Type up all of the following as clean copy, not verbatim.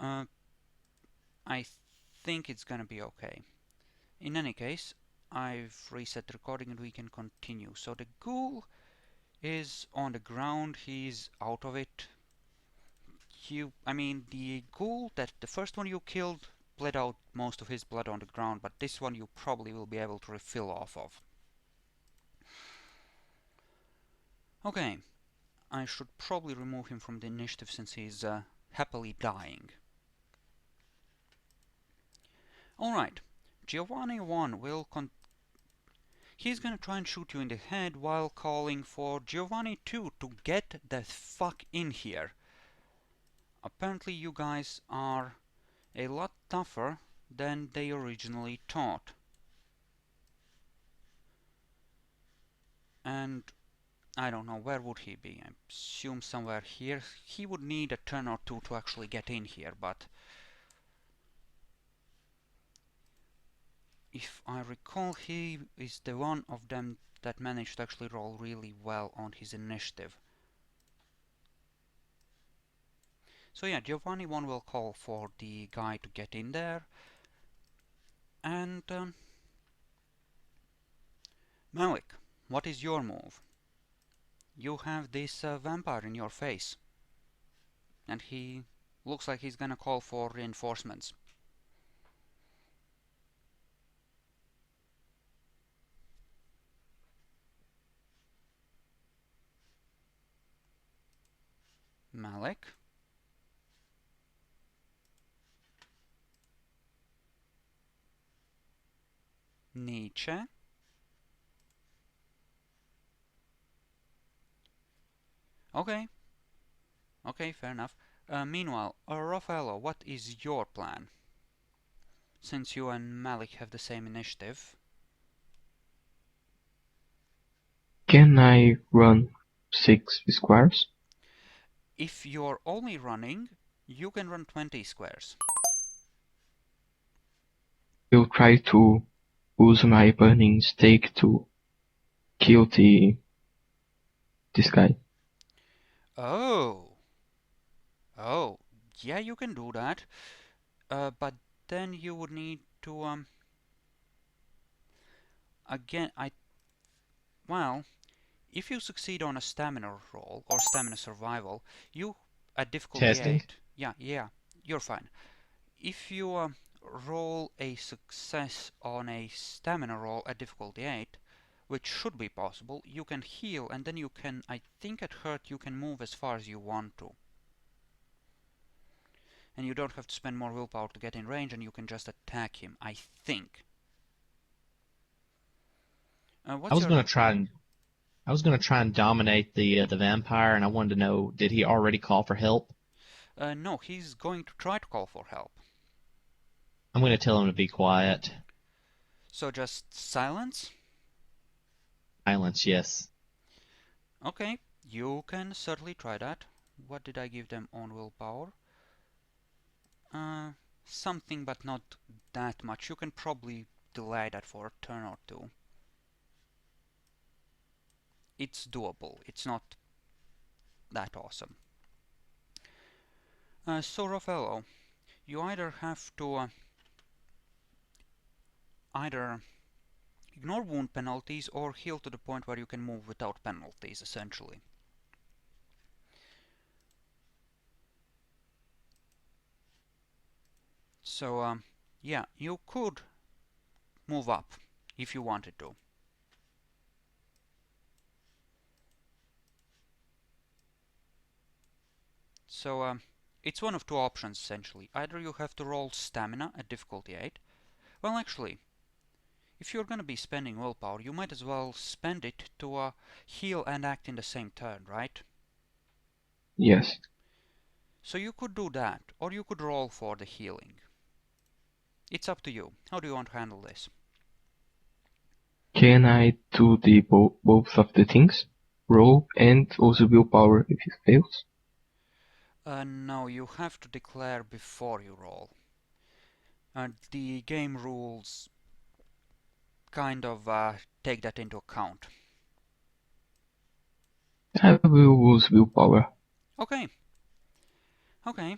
Uh, I think it's gonna be okay. In any case, I've reset the recording and we can continue. So the ghoul is on the ground, he's out of it. I mean, the ghoul that the first one you killed bled out most of his blood on the ground, but this one you probably will be able to refill off of. Okay, I should probably remove him from the initiative since he's happily dying. Alright, Giovanni 1 will he's gonna try and shoot you in the head while calling for Giovanni 2 to get the fuck in here. Apparently you guys are a lot tougher than they originally thought. And I don't know, where would he be? I assume somewhere here. He would need a turn or two to actually get in here, but if I recall, he is the one of them that managed to actually roll really well on his initiative. So yeah, Giovanni 1 will call for the guy to get in there. And Malik, what is your move? You have this vampire in your face. And he looks like he's gonna call for reinforcements. Malik? Nietzsche? Okay. Okay, fair enough. Meanwhile, Raffaello, what is your plan? Since you and Malik have the same initiative. Can I run 6 squares? If you're only running, you can run 20 squares. Will try to use my burning stake to kill this guy. Oh! Oh, yeah, you can do that. But then you would need to, again, well, if you succeed on a stamina roll, or stamina survival, you, at difficulty Testing. 8, yeah, you're fine. If you roll a success on a stamina roll at difficulty 8, which should be possible, you can heal, and then you can, I think at hurt, you can move as far as you want to. And you don't have to spend more willpower to get in range, and you can just attack him, I think. I What's was your... gonna try and dominate the vampire, and I wanted to know, did he already call for help? No, he's going to try to call for help. I'm gonna tell him to be quiet. So just silence? Silence, yes. Okay, you can certainly try that. What did I give them on willpower? Something, but not that much. You can probably delay that for a turn or two. It's doable. It's not that awesome. So, Raffaello, you either have to either ignore wound penalties or heal to the point where you can move without penalties, essentially. So, yeah, you could move up if you wanted to. So, it's one of two options, essentially. Either you have to roll stamina at difficulty 8. Well, actually, if you're gonna be spending willpower, you might as well spend it to heal and act in the same turn, right? Yes. So you could do that, or you could roll for the healing. It's up to you. How do you want to handle this? Can I do the both of the things? Roll and also willpower if it fails? No, you have to declare before you roll. The game rules kind of take that into account. I will use willpower. Okay. Okay.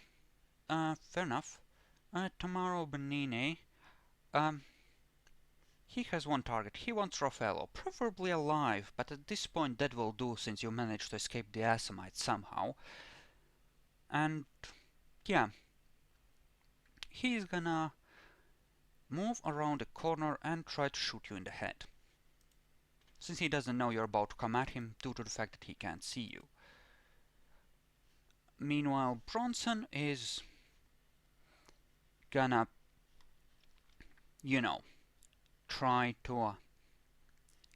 fair enough. Tamaro Benini, he has one target. He wants Raffaello, preferably alive, but at this point that will do since you managed to escape the Assamite somehow. And yeah, he's gonna move around the corner and try to shoot you in the head, since he doesn't know you're about to come at him due to the fact that he can't see you. Meanwhile, Bronson is gonna, you know, try to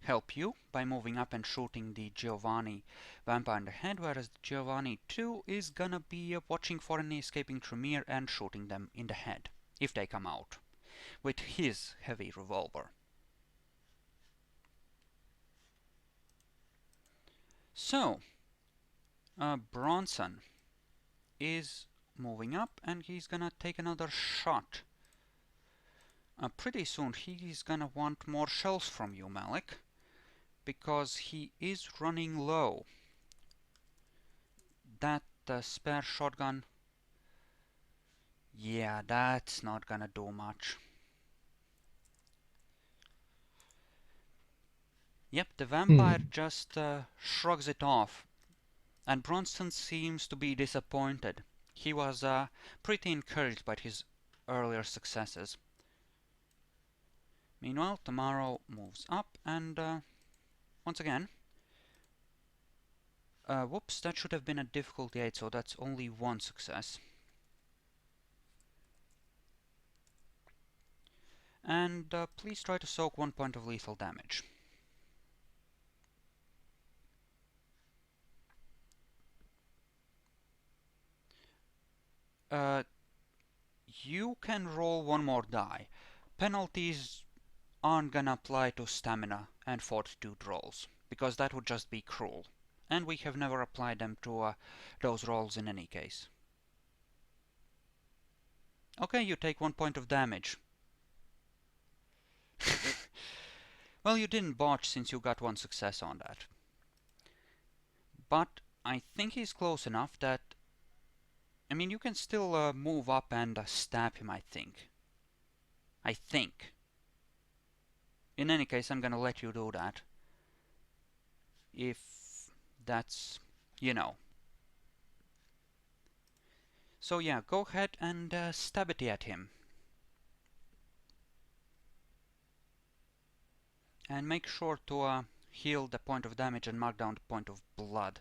help you by moving up and shooting the Giovanni vampire in the head, whereas the Giovanni too is gonna be watching for any escaping Tremere and shooting them in the head, if they come out, with his heavy revolver. So, Bronson is moving up and he's gonna take another shot. Pretty soon he's gonna want more shells from you, Malik, because he is running low. That spare shotgun, yeah, that's not gonna do much. Yep, the vampire just shrugs it off, and Bronson seems to be disappointed. He was pretty encouraged by his earlier successes. Meanwhile, Tamaro moves up and once again, whoops, that should have been a difficulty 8, so that's only one success. And please try to soak 1 point of lethal damage. You can roll one more die. Penalties aren't gonna apply to stamina and fortitude rolls, because that would just be cruel. And we have never applied them to those rolls in any case. Okay, you take 1 point of damage. Well, you didn't botch since you got one success on that. But I think he's close enough that... I mean, you can still move up and stab him, I think. In any case, I'm gonna let you do that. If that's, you know. So yeah, go ahead and stab it at him. And make sure to heal the point of damage and mark down the point of blood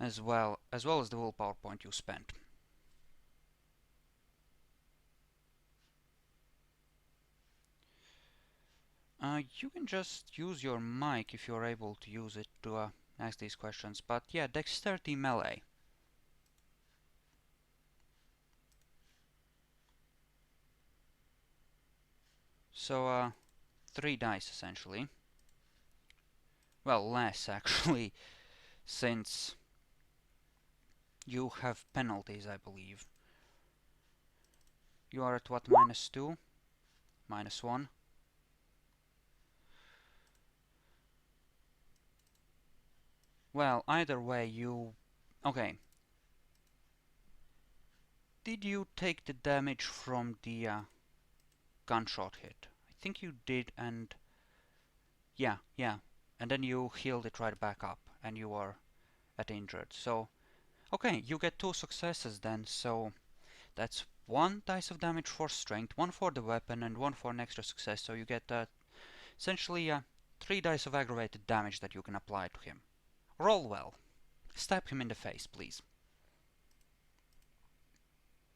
as well as the willpower point you spent. You can just use your mic if you're able to use it to ask these questions, but yeah, dexterity melee. So 3 dice essentially. Well, less actually, since you have penalties, I believe. You are at what, -2? -1? Well, either way, you... Okay. Did you take the damage from the gunshot hit? I think you did, and... Yeah. And then you healed it right back up, and you are at injured. So, okay, you get 2 successes then, so... That's 1 dice of damage for strength, 1 for the weapon, and 1 for an extra success. So you get essentially 3 dice of aggravated damage that you can apply to him. Roll well. Stab him in the face, please.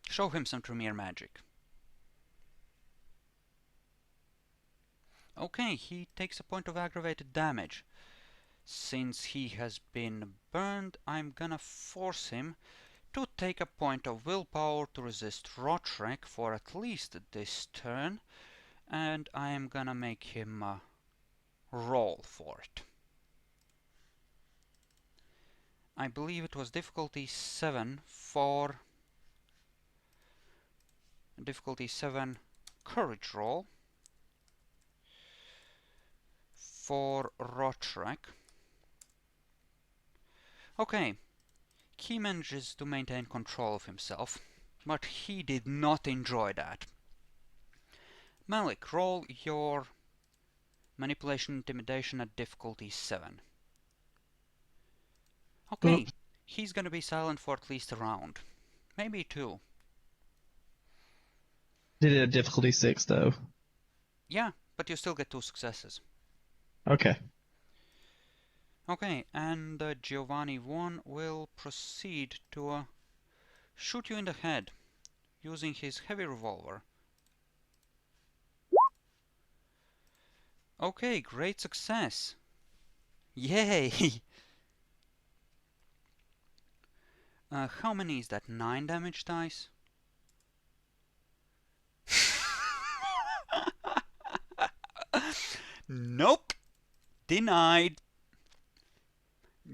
Show him some Tremere magic. Okay, he takes a point of aggravated damage. Since he has been burned, I'm gonna force him to take a point of willpower to resist Rotrek for at least this turn, and I am gonna make him roll for it. I believe it was difficulty 7 for... Difficulty 7 courage roll for Rotrek. Okay, he manages to maintain control of himself, but he did not enjoy that. Malik, roll your manipulation intimidation at difficulty 7. Okay, Oops. he's gonna be silent for at least a round. Maybe 2. Did it at difficulty 6 though. Yeah, but you still get 2 successes. Okay. Okay, and Giovanni 1 will proceed to shoot you in the head using his heavy revolver. Okay, great success. Yay! How many is that? 9 damage dice? Nope! Denied!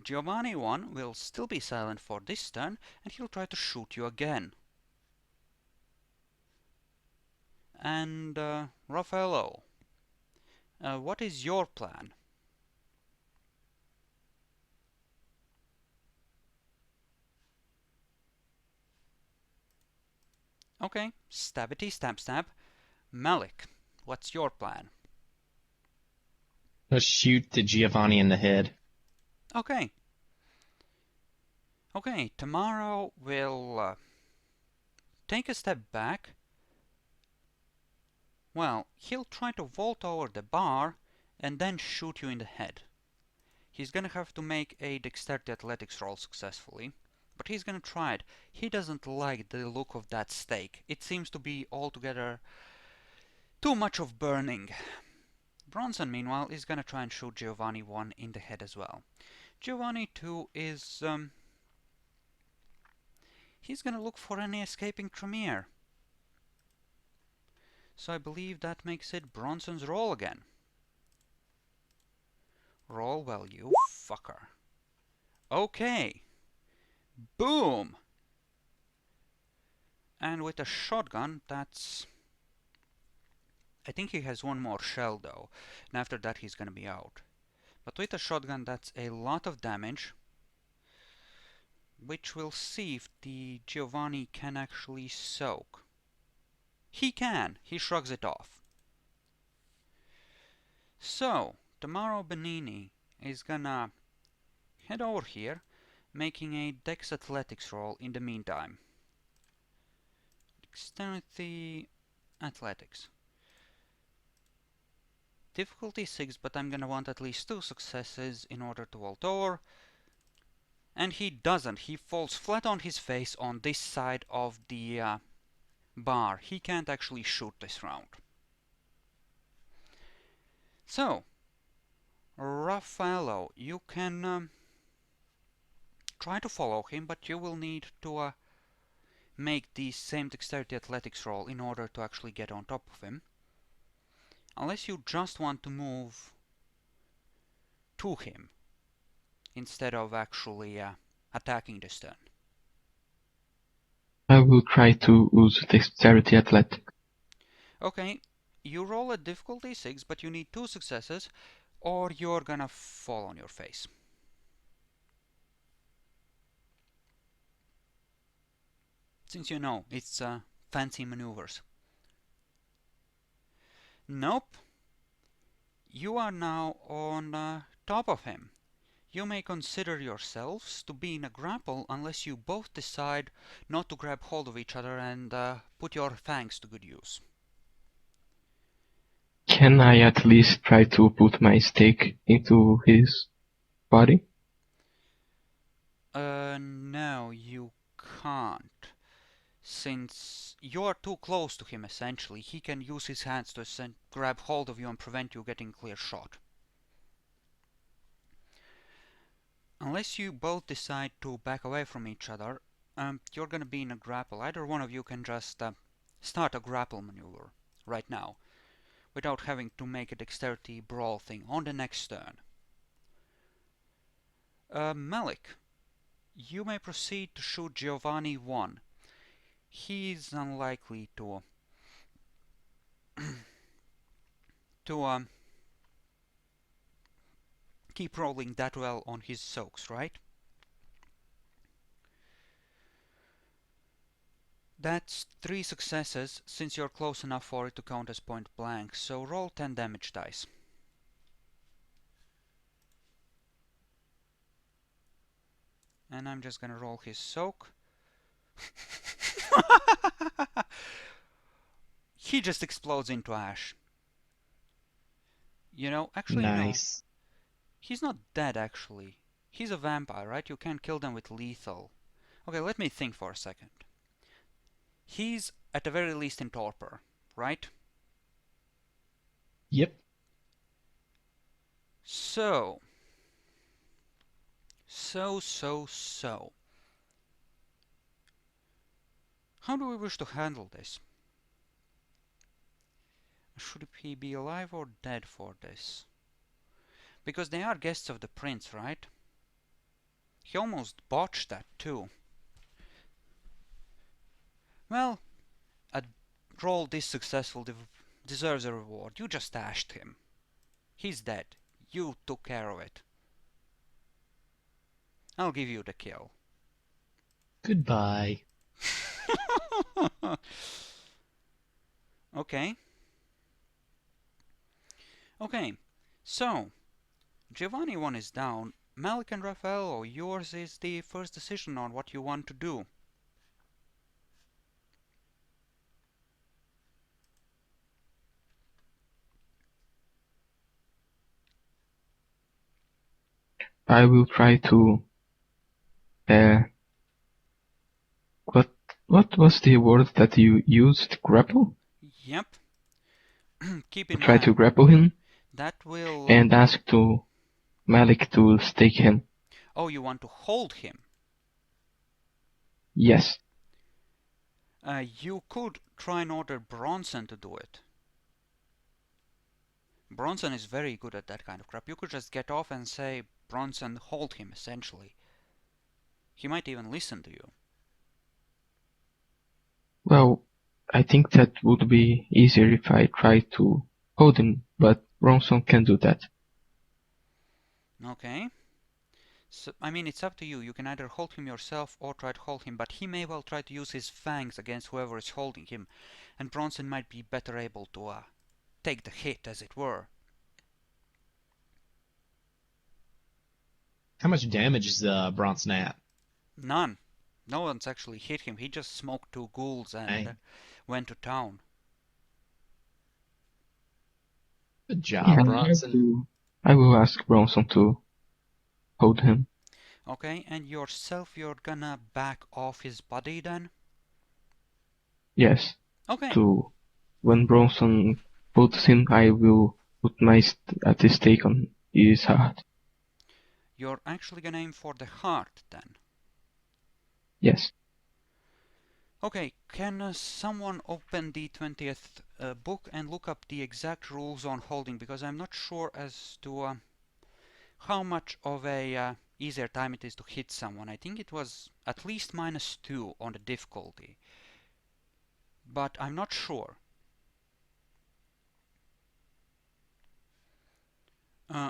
Giovanni 1 will still be silent for this turn, and he'll try to shoot you again. And Raffaello, what is your plan? Okay, stabity, stab, stab. Malik, what's your plan? Let's shoot the Giovanni in the head. Okay. Okay, tomorrow we'll take a step back. Well, he'll try to vault over the bar and then shoot you in the head. He's gonna have to make a dexterity athletics roll successfully, but he's gonna try it. He doesn't like the look of that stake. It seems to be altogether too much of burning. Bronson, meanwhile, is gonna try and shoot Giovanni 1 in the head as well. Giovanni 2 is he's gonna look for any escaping Tremere. So I believe that makes it Bronson's roll again. Roll well, you fucker. Okay. Boom! And with a shotgun, that's... I think he has one more shell though, and after that he's gonna be out. But with a shotgun, that's a lot of damage, which we'll see if the Giovanni can actually soak. He can! He shrugs it off. So, tomorrow Benini is gonna head over here, making a Dex Athletics roll in the meantime. Dexterity Athletics. Difficulty 6, but I'm gonna want at least 2 successes in order to vault over. And he doesn't. He falls flat on his face on this side of the bar. He can't actually shoot this round. So, Raffaello, you can try to follow him, but you will need to make the same dexterity athletics roll in order to actually get on top of him. Unless you just want to move to him instead of actually attacking this turn. I will try to use dexterity athletic. Okay, you roll a difficulty 6, but you need 2 successes, or you're gonna fall on your face. Since you know, it's fancy maneuvers. Nope. You are now on top of him. You may consider yourselves to be in a grapple unless you both decide not to grab hold of each other and put your fangs to good use. Can I at least try to put my stake into his body? No, you can't. Since you're too close to him, essentially, he can use his hands to grab hold of you and prevent you getting clear shot. Unless you both decide to back away from each other, you're gonna be in a grapple. Either one of you can just start a grapple maneuver right now, without having to make a dexterity brawl thing on the next turn. Malik, you may proceed to shoot Giovanni 1. He's unlikely to keep rolling that well on his soaks, right? That's 3 successes, since you're close enough for it to count as point blank. So roll 10 damage dice. And I'm just gonna roll his soak. He just explodes into ash. You know, actually no. Nice. He's not dead actually. He's a vampire, right? You can't kill them with lethal. Okay, let me think for a second. He's at the very least in torpor, right? Yep. So. How do we wish to handle this? Should he be alive or dead for this? Because they are guests of the prince, right? He almost botched that too. Well, a roll this successful deserves a reward. You just ashed him. He's dead. You took care of it. I'll give you the kill. Goodbye. Okay. Okay. So, Giovanni 1 is down. Malik and Raphael, yours is the first decision on what you want to do. I will try to. Uh, what was the word that you used? Grapple? Yep. Keep To in try to mind, grapple him that will... and ask to Malik to stake him. Oh, you want to hold him. Yes. You could try and order Bronson to do it. Bronson is very good at that kind of crap. You could just get off and say, Bronson, hold him, essentially. He might even listen to you. Well, I think that would be easier if I try to hold him, but Bronson can do that. Okay. So, I mean, it's up to you. You can either hold him yourself or try to hold him, but he may well try to use his fangs against whoever is holding him, and Bronson might be better able to take the hit, as it were. How much damage is Bronson at? None. No one's actually hit him. He just smoked 2 ghouls and Hey. went to town. Good job, Yeah, Bronson. I will ask Bronson to hold him. Okay, and yourself, you're gonna back off his body then? Yes. Okay. When Bronson puts him, I will put my stake on his heart. You're actually gonna aim for the heart then. Yes. Okay, can someone open the 20th book and look up the exact rules on holding, because I'm not sure as to how much of a easier time it is to hit someone. I think it was at least -2 on the difficulty, but I'm not sure.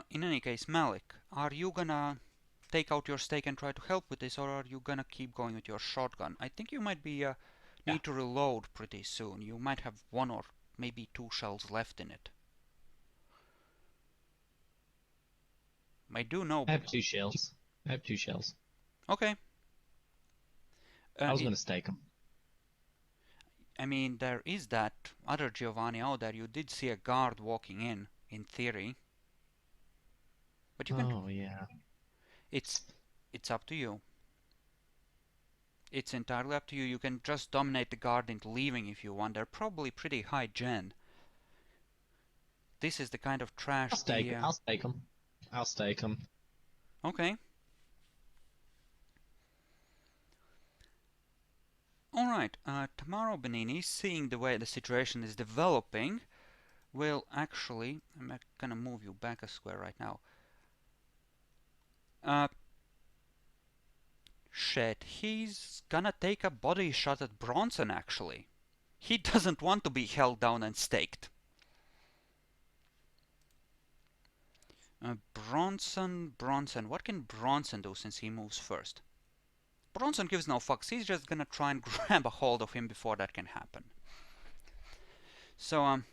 In any case, Malik, are you gonna take out your stake and try to help with this, or are you gonna keep going with your shotgun? I think you might be Yeah. need to reload pretty soon. You might have 1 or maybe 2 shells left in it. I do know. I have 2 shells. I have 2 shells. Okay. I was going to stake them. I mean, there is that other Giovanni out there. You did see a guard walking in theory. But you can. Oh, yeah. It's up to you. It's entirely up to you. You can just dominate the guard into leaving if you want. They're probably pretty high gen. This is the kind of trash. I'll stake them. I'll stake them. Okay. Alright, Tamaro Benini, seeing the way the situation is developing, will actually... I'm gonna move you back a square right now. Shit, he's gonna take a body shot at Bronson, actually. He doesn't want to be held down and staked. Bronson. What can Bronson do since he moves first? Bronson gives no fucks. He's just gonna try and grab a hold of him before that can happen. So,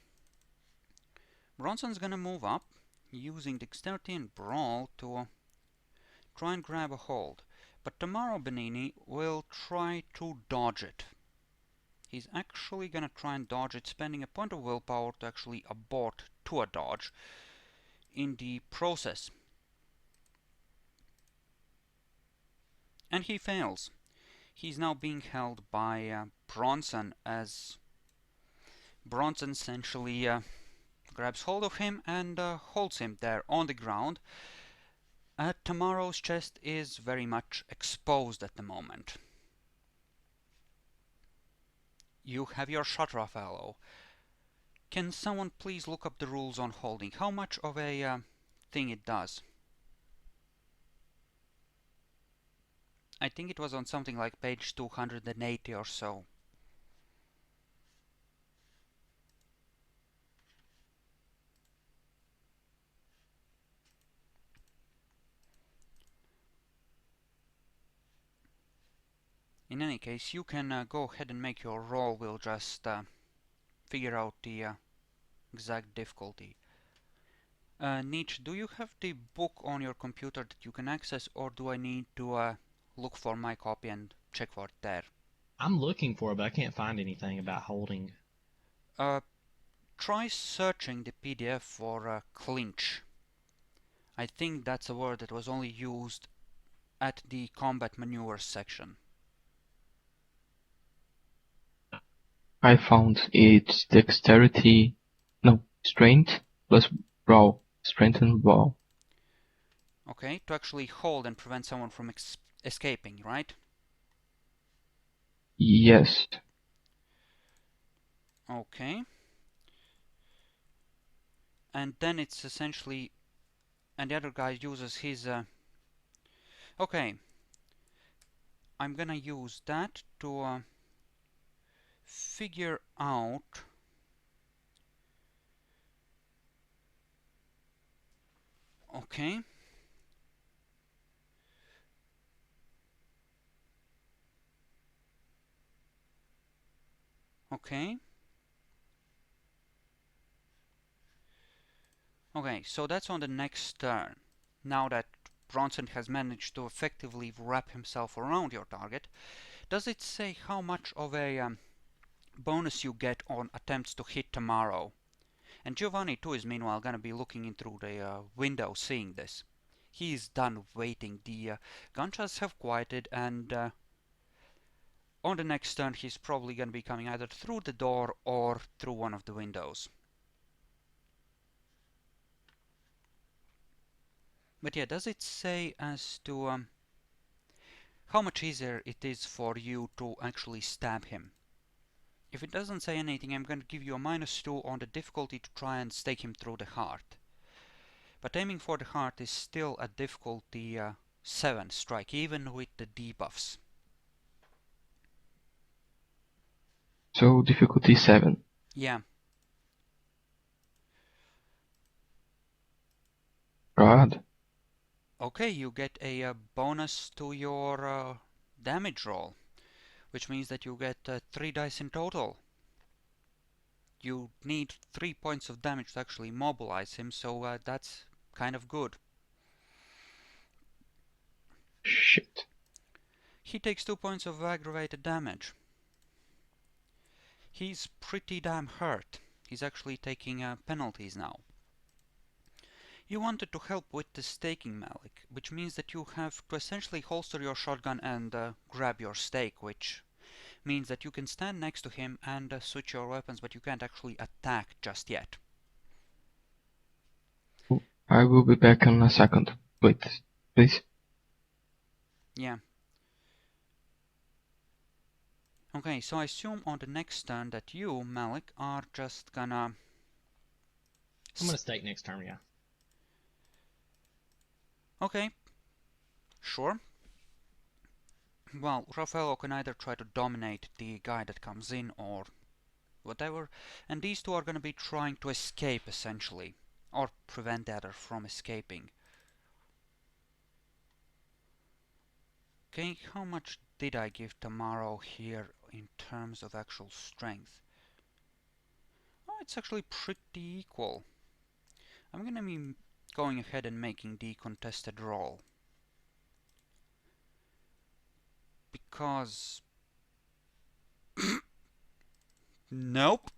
Bronson's gonna move up, using Dexterity and Brawl to try and grab a hold. But tomorrow Benini will try to dodge it. He's actually gonna try and dodge it, spending a point of willpower to actually abort to a dodge in the process. And he fails. He's now being held by Bronson, as Bronson essentially grabs hold of him and holds him there on the ground. Tomorrow's chest is very much exposed at the moment. You have your shot, Raffaello. Can someone please look up the rules on holding? How much of a thing it does? I think it was on something like page 280 or so. In any case, you can go ahead and make your roll. We'll just figure out the exact difficulty. Nietzsche, do you have the book on your computer that you can access, or do I need to look for my copy and check for it there? I'm looking for it, but I can't find anything about holding. Try searching the PDF for clinch. I think that's a word that was only used at the combat maneuvers section. I found it's dexterity, no, strength plus brawl, strength and brawl. Okay, to actually hold and prevent someone from escaping, right? Yes. Okay. And then it's essentially, and the other guy uses his, okay. I'm gonna use that to figure out okay. Okay. Okay, so that's on the next turn. Now that Bronson has managed to effectively wrap himself around your target, does it say how much of a bonus you get on attempts to hit tomorrow? And Giovanni too is meanwhile gonna be looking in through the window, seeing this. He's done waiting. The gunshots have quieted, and on the next turn he's probably gonna be coming either through the door or through one of the windows. But yeah, does it say as to how much easier it is for you to actually stab him? If it doesn't say anything, I'm going to give you a -2 on the difficulty to try and stake him through the heart. But aiming for the heart is still a difficulty 7 strike, even with the debuffs. So difficulty 7. Yeah. God. Okay, you get a bonus to your damage roll, which means that you get 3 dice in total. You need 3 points of damage to actually mobilize him, so that's kind of good. Shit. He takes 2 points of aggravated damage. He's pretty damn hurt. He's actually taking penalties now. You wanted to help with the staking, Malik, which means that you have to essentially holster your shotgun and grab your stake, which means that you can stand next to him and switch your weapons, but you can't actually attack just yet. I will be back in a second. Wait, please. Yeah. Okay, so I assume on the next turn that you, Malik, are just gonna... I'm gonna stake next turn, yeah. Okay. Sure. Well, Raffaello can either try to dominate the guy that comes in or whatever, and these two are gonna be trying to escape, essentially. Or prevent the other from escaping. Okay, how much did I give Tamaro here in terms of actual strength? Oh, it's actually pretty equal. I'm gonna be going ahead and making the contested roll. Because... Nope.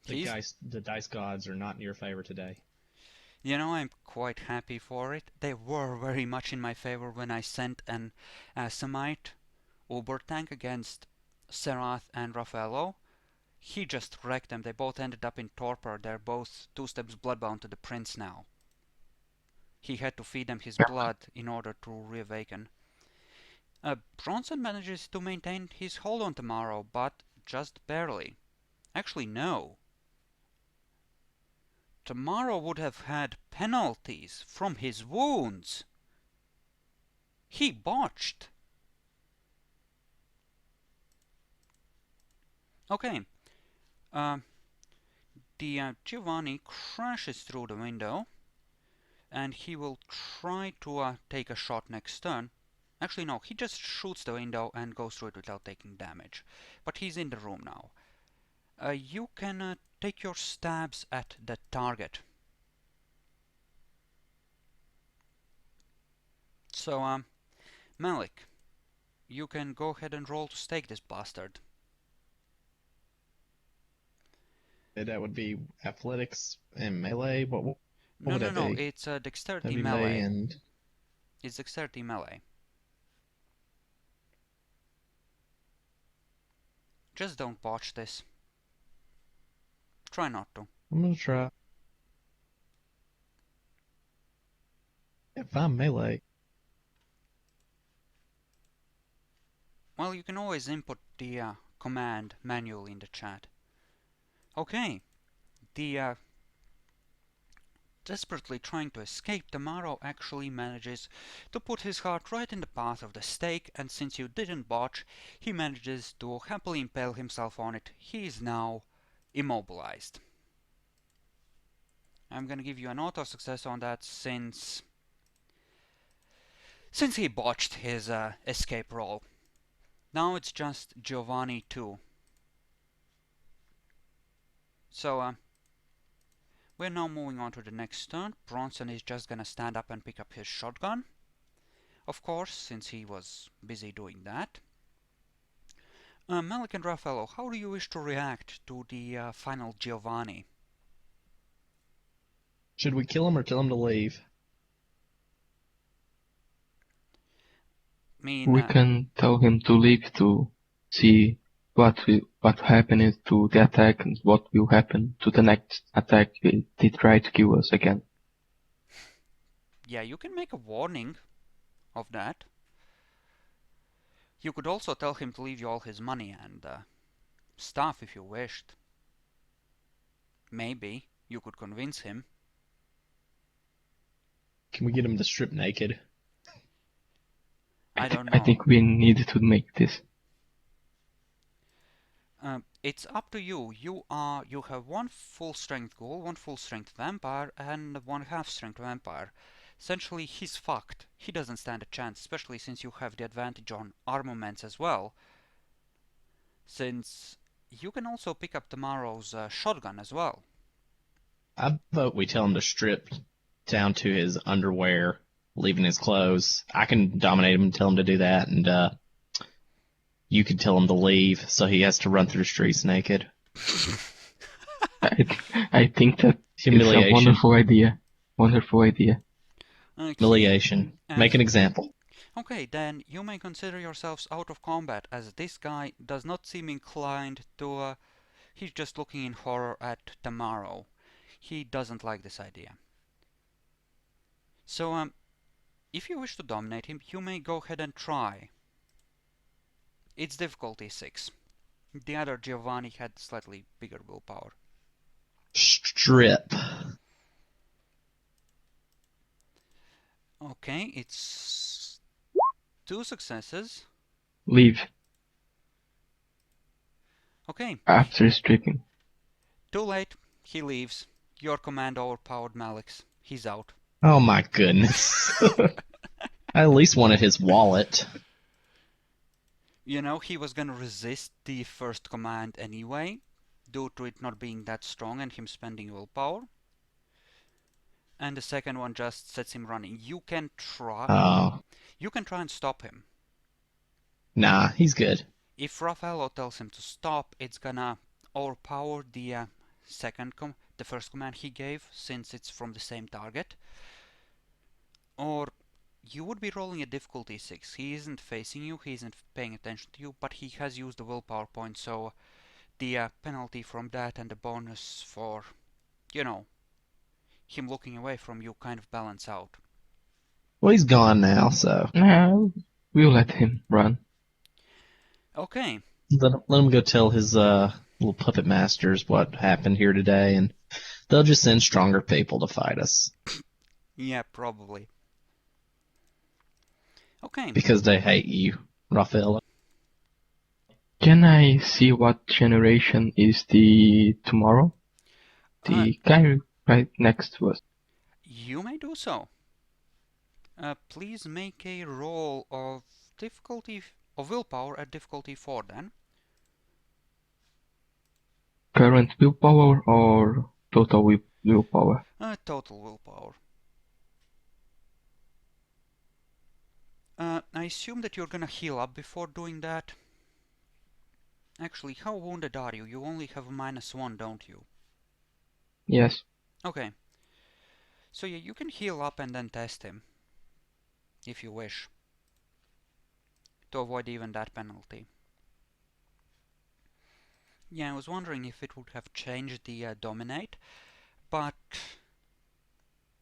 The dice gods are not in your favor today. You know, I'm quite happy for it. They were very much in my favor when I sent an Asamite Uber tank against Serath and Raffaello. He just wrecked them. They both ended up in torpor. They're both 2 steps bloodbound to the prince now. He had to feed them his blood in order to reawaken. Bronson manages to maintain his hold on Tamaro, but just barely. Actually, no. Tamaro would have had penalties from his wounds. He botched. Okay. Giovanni crashes through the window, and he will try to take a shot next turn. Actually, no, he just shoots the window and goes through it without taking damage. But he's in the room now. You can take your stabs at the target. So, Malik, you can go ahead and roll to stake this bastard. That would be athletics and melee. What No, would no, that no, be? it's dexterity That'd be melee. and It's dexterity melee. Just don't botch this. Try not to. I'm gonna try. If I'm melee, Well, you can always input the command manually in the chat. Okay, the desperately trying to escape, Tamaro actually manages to put his heart right in the path of the stake, and since you didn't botch, he manages to happily impale himself on it. He is now immobilized. I'm gonna give you an auto success on that since he botched his escape roll. Now it's just Giovanni 2. So, we're now moving on to the next turn. Bronson is just gonna stand up and pick up his shotgun. Of course, since he was busy doing that. Malik and Raffaello, how do you wish to react to the final Giovanni? should we kill him or tell him to leave? I mean, We can tell him to leave to see what happened to the attack and what will happen to the next attack if they try to kill us again. yeah, you can make a warning of that. You could also tell him to leave you all his money and stuff if you wished. Maybe you could convince him. Can we get him to strip naked? I don't I know. think we need to make this. It's up to you. You have 1 full strength ghoul, 1 full strength vampire, and 1 half strength vampire. Essentially, he's fucked. He doesn't stand a chance, especially since you have the advantage on armaments as well. Since you can also pick up tomorrow's shotgun as well. I vote we tell him to strip down to his underwear, leaving his clothes. I can dominate him and tell him to do that, and you can tell him to leave, so he has to run through the streets naked. I think that is a Humiliation. wonderful idea. Wonderful idea. Humiliation. Make an example. Okay, then you may consider yourselves out of combat, as this guy does not seem inclined to... he's just looking in horror at Tamaro. He doesn't like this idea. So, if you wish to dominate him, you may go ahead and try. It's difficulty 6. The other Giovanni had slightly bigger willpower. Strip. Okay, it's 2 successes. Leave Okay, after stripping. too late. He leaves. Your command overpowered Malix. He's out. Oh my goodness. I at least wanted his wallet. You know, he was gonna resist the first command anyway, due to it not being that strong and him spending willpower. And the second one just sets him running. You can try Oh, and stop him. nah, he's good. If Raffaello tells him to stop, it's gonna overpower the the first command he gave, since it's from the same target. Or you would be rolling a difficulty 6. He isn't facing you, he isn't paying attention to you, but he has used the willpower point, so the penalty from that and the bonus for, you know, him looking away from you kind of balance out. Well, he's gone now, so No, we'll let him run. Okay, let him go tell his little puppet masters what happened here today, and they'll just send stronger people to fight us yeah, probably. Okay, because they hate you, Raphael. Can I see what generation is the tomorrow? The guy right next to us. you may do so. Please make a roll of difficulty of willpower at difficulty 4 then. Current willpower or total willpower? Total willpower. I assume that you're gonna heal up before doing that. Actually, how wounded are you? You only have a -1, don't you? Yes. Okay. So yeah, you can heal up and then test him, if you wish, to avoid even that penalty. Yeah, I was wondering if it would have changed the dominate, but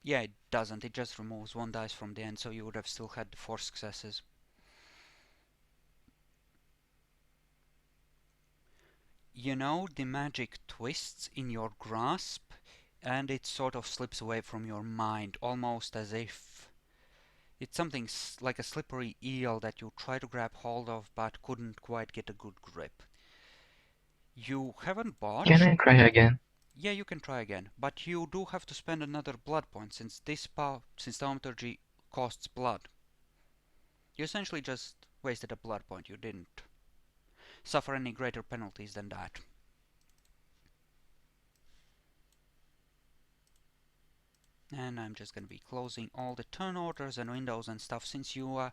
yeah, it doesn't. It just removes 1 dice from the end, so you would have still had the 4 successes. You know, the magic twists in your grasp, and it sort of slips away from your mind, almost as if it's something like a slippery eel that you try to grab hold of but couldn't quite get a good grip. You haven't Can botched. I try again? Yeah, you can try again, but you do have to spend another blood point, since thaumaturgy costs blood. You essentially just wasted a blood point. You didn't suffer any greater penalties than that. And I'm just going to be closing all the turn orders and windows and stuff, since you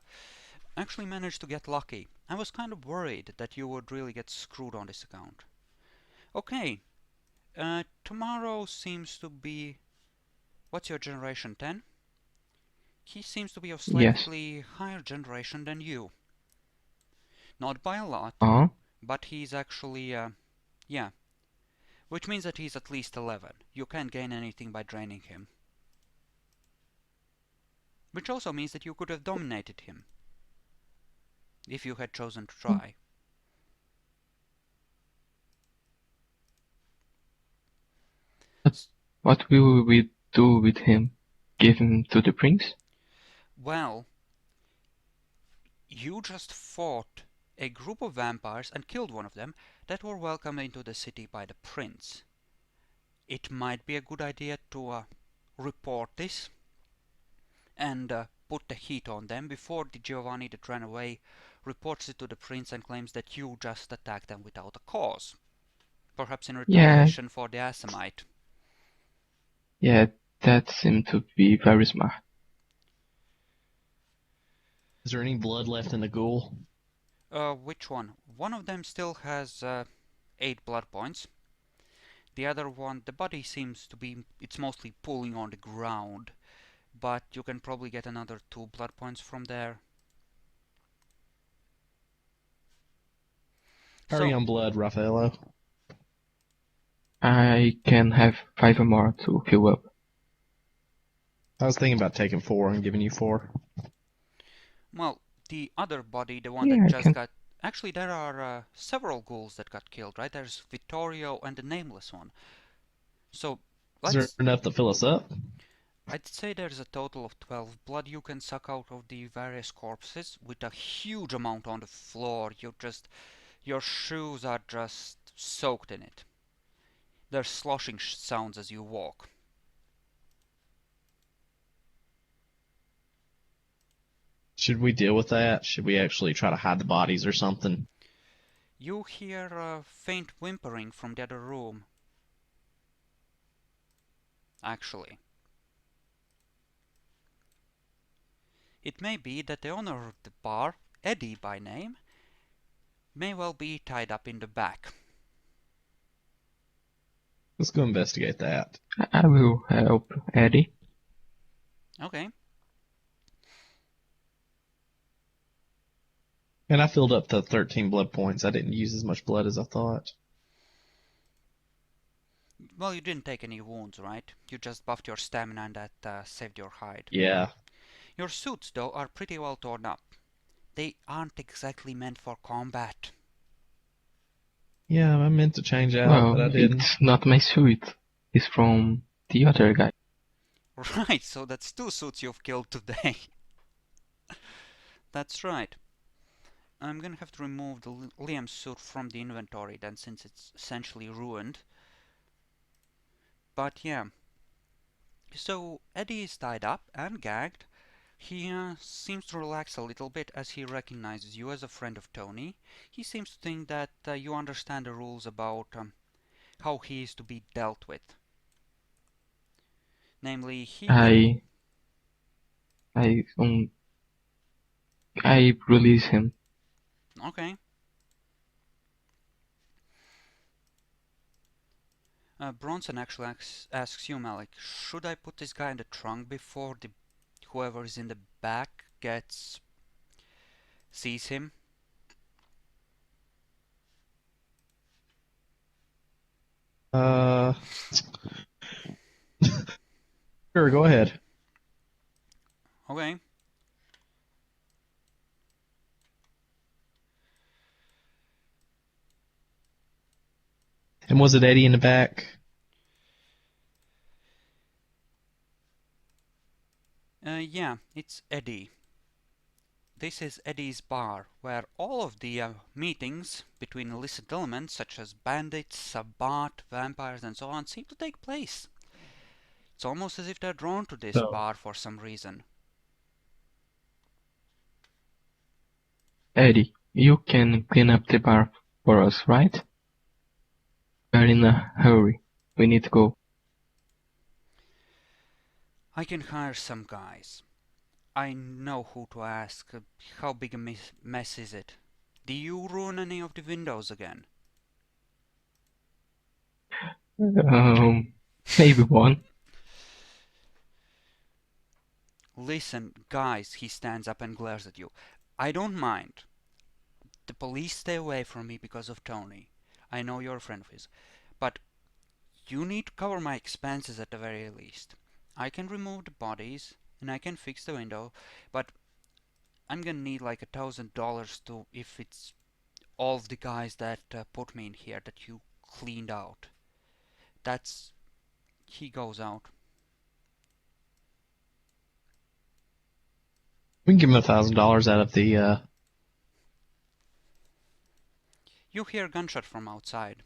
actually managed to get lucky. I was kind of worried that you would really get screwed on this account. Okay, tomorrow seems to be... What's your generation, 10? He seems to be of Yes. slightly higher generation than you. Not by a lot, Uh-huh. but he's actually, yeah. Which means that he's at least 11. You can't gain anything by draining him. Which also means that you could have dominated him, if you had chosen to try. What will we do with him? Give him to the prince? Well, you just fought a group of vampires and killed one of them that were welcomed into the city by the prince. It might be a good idea to report this and put the heat on them before the Giovanni that ran away reports it to the prince and claims that you just attacked them without a cause. Perhaps in Yeah, retaliation for the Assamite. yeah, that seemed to be very smart. Is there any blood left in the ghoul? Which one? One of them still has 8 blood points. The other one, the body seems to be, it's mostly pulling on the ground, but you can probably get another 2 blood points from there. Hurry So, on blood, Raffaello. I can have 5 or more to fill up. I was thinking about taking 4 and giving you 4. well, the other body, the one Yeah, that I just can. got... Actually, there are several ghouls that got killed, right? There's Vittorio and the nameless one. So, Is there let's... enough to fill us up? I'd say there's a total of 12 blood you can suck out of the various corpses, with a huge amount on the floor. Your shoes are just soaked in it. There's sloshing sounds as you walk. Should we deal with that? Should we actually try to hide the bodies or something? You hear a faint whimpering from the other room. Actually, it may be that the owner of the bar, Eddie by name, may well be tied up in the back. Let's go investigate that. I will help Eddie. Okay. And I filled up the 13 blood points. I didn't use as much blood as I thought. Well, you didn't take any wounds, right? You just buffed your stamina and that saved your hide. Yeah. Your suits, though, are pretty well torn up. They aren't exactly meant for combat. Yeah, I meant to change out, Well, but I didn't. it's not my suit. It's from the other guy. Right, so that's 2 suits you've killed today. That's right. I'm gonna have to remove the Liam suit from the inventory then, since it's essentially ruined. But yeah. So Eddie is tied up and gagged. He seems to relax a little bit as he recognizes you as a friend of Tony. He seems to think that you understand the rules about how he is to be dealt with. Namely, he can... I um I release him. Okay. Bronson actually asks you, Malik, should I put this guy in the trunk before whoever is in the back sees him? Uh, sure, go ahead. Okay. And was it Eddie in the back? Yeah, it's Eddie. This is Eddie's bar, where all of the meetings between illicit elements such as bandits, sabbat, vampires, and so on seem to take place. It's almost as if they're drawn to this So, bar for some reason. Eddie, you can clean up the bar for us, right? We're in a hurry. We need to go. I can hire some guys. I know who to ask. How big a mess is it? Do you ruin any of the windows again? Maybe one. Listen, guys, he stands up and glares at you. I don't mind. The police stay away from me because of Tony. I know you're a friend of his. But you need to cover my expenses at the very least. I can remove the bodies and I can fix the window, but I'm gonna need like $1,000 to, if it's all of the guys that put me in here that you cleaned out. That's... He goes out. we can give him $1,000 out of the, You hear a gunshot from outside.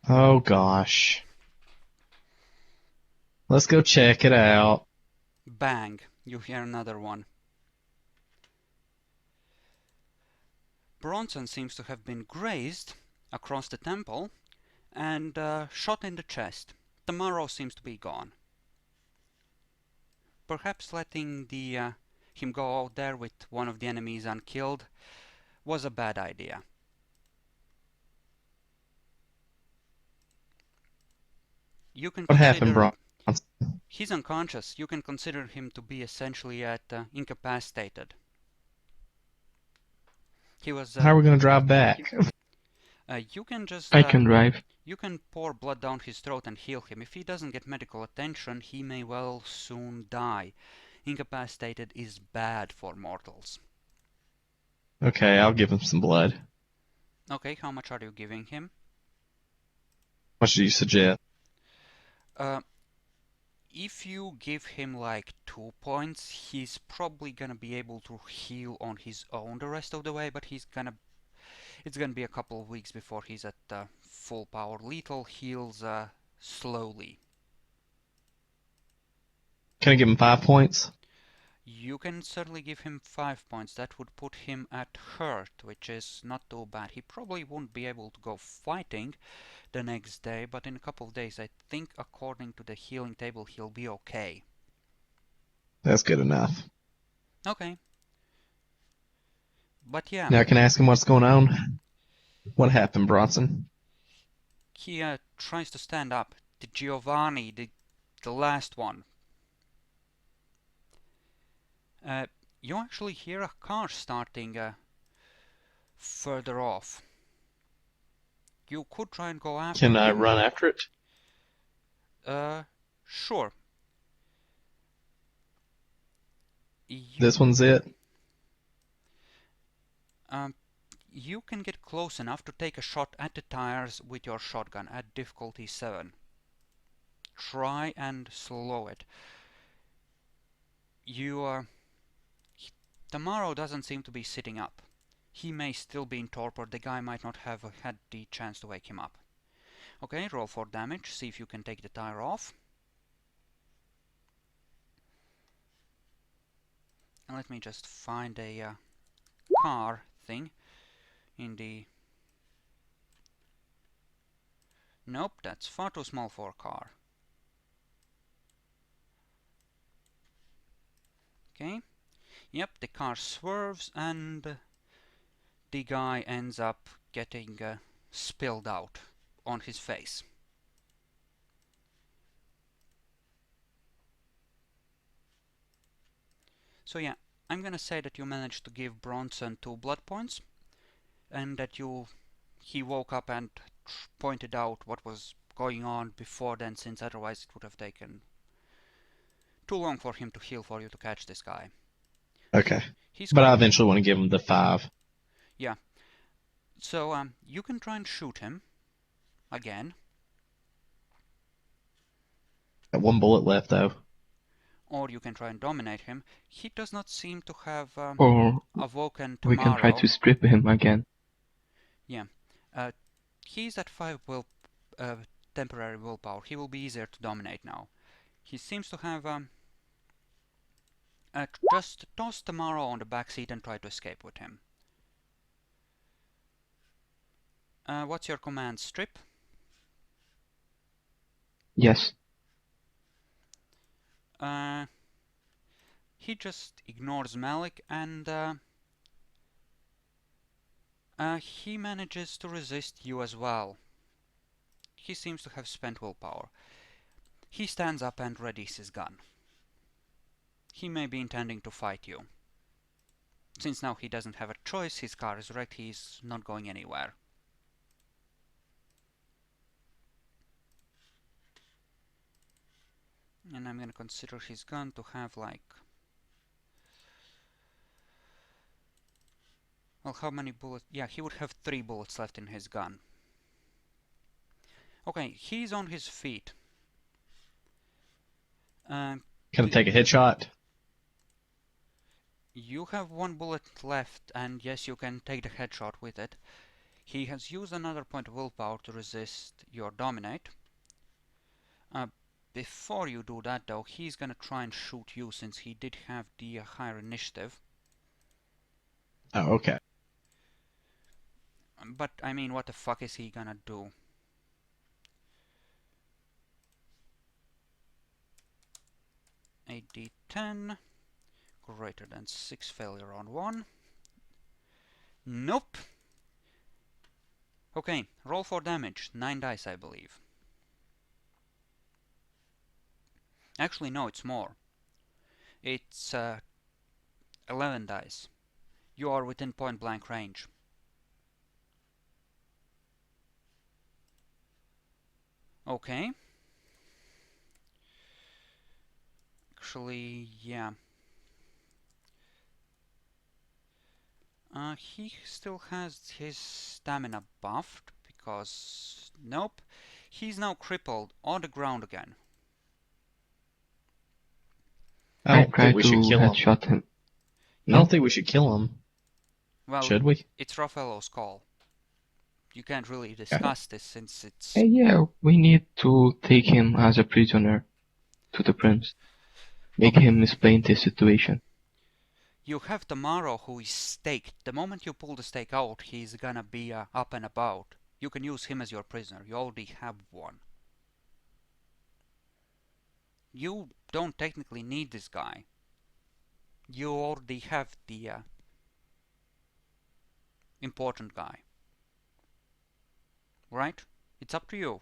oh gosh. Let's go check it out. Bang! You hear another one. Bronson seems to have been grazed across the temple and shot in the chest. The marrow seems to be gone. Perhaps letting him go out there with one of the enemies unkilled was a bad idea. You can What happened, consider... Bronson? He's unconscious. You can consider him to be essentially incapacitated. He was... How are we going to drive back? you can just... I can drive. You can pour blood down his throat and heal him. If he doesn't get medical attention, he may well soon die. Incapacitated is bad for mortals. Okay, I'll give him some blood. Okay, how much are you giving him? What should you suggest? If you give him like 2 points, he's probably gonna be able to heal on his own the rest of the way, but it's gonna be a couple of weeks before he's at full power. Lethal heals slowly. Can I give him 5 points? You can certainly give him 5 points. That would put him at hurt, which is not too bad. He probably won't be able to go fighting the next day, but in a couple of days, I think according to the healing table, he'll be okay. That's good enough. Okay. But yeah, Now I can ask him what's going on. What happened, Bronson? he tries to stand up. The Giovanni, the last one. You actually hear a car starting further off. You could try and go after Can I him. run after it? Sure. This one's it? You can get close enough to take a shot at the tires with your shotgun at difficulty 7. Try and slow it. Tomorrow doesn't seem to be sitting up. He may still be in torpor. The guy might not have had the chance to wake him up. Okay, roll for damage. See if you can take the tire off. And let me just find a car thing in the... Nope, that's far too small for a car. Okay. Yep, the car swerves and the guy ends up getting spilled out on his face. So yeah, I'm gonna say that you managed to give Bronson 2 blood points, and that he woke up and pointed out what was going on before then, since otherwise it would have taken too long for him to heal for you to catch this guy. Okay. But I eventually want to give him the 5. Yeah. So you can try and shoot him again. Got 1 bullet left though. Or you can try and dominate him. He does not seem to have Or awoken we can try tomorrow. to strip him again. Yeah. He's at 5 temporary willpower. He will be easier to dominate now. He seems to have just toss tomorrow on the back seat and try to escape with him. What's your command? Strip? Yes. He just ignores Malik and he manages to resist you as well. He seems to have spent willpower. He stands up and readies his gun. He may be intending to fight you. Since now he doesn't have a choice, his car is wrecked, he's not going anywhere. And I'm gonna consider his gun to have like... Well, how many bullets? Yeah, he would have 3 bullets left in his gun. Okay, he's on his feet. Can I take a headshot? You have 1 bullet left, and yes, you can take the headshot with it. He has used another point of willpower to resist your dominate. Before you do that though, he's gonna try and shoot you since he did have the higher initiative. Oh, okay. But I mean, what the fuck is he gonna do? A D10 greater than 6, failure on 1. Nope. Okay, roll for damage. 9 dice, I believe. Actually, no, it's more. It's 11 dice. You are within point blank range. Okay. Actually, yeah. He still has his stamina buffed, because... Nope. He's now crippled on the ground again. I don't think we should kill him. Headshot him. I don't think we should kill him. Well, should we? It's Raffaello's call. You can't really discuss this since it's... Yeah, we need to take him as a prisoner to the prince. Make Okay. him explain the situation. You have Tamaro who is staked. The moment you pull the stake out, he's gonna be up and about. You can use him as your prisoner. You already have one. You don't technically need this guy. You already have the important guy. Right? It's up to you.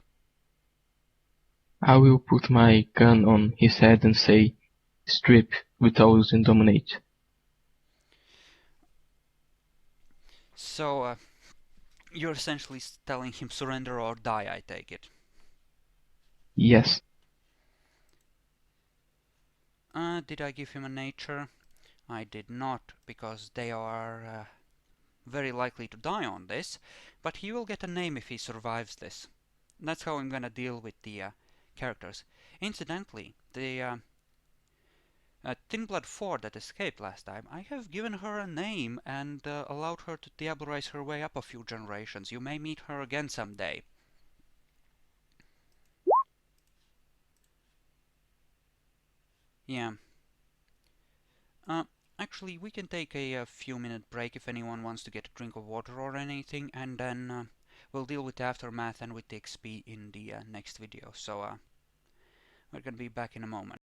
I will put my gun on his head and say, strip without using dominate. So, you're essentially telling him surrender or die, I take it. Yes. Did I give him a nature? I did not, because they are very likely to die on this, but he will get a name if he survives this. That's how I'm gonna deal with the characters. Incidentally, the Thin Blood 4 that escaped last time, I have given her a name and allowed her to diabolise her way up a few generations. You may meet her again someday. Yeah. Uh, Actually, we can take a few-minute break if anyone wants to get a drink of water or anything, and then we'll deal with the aftermath and with the XP in the next video. So we're gonna be back in a moment.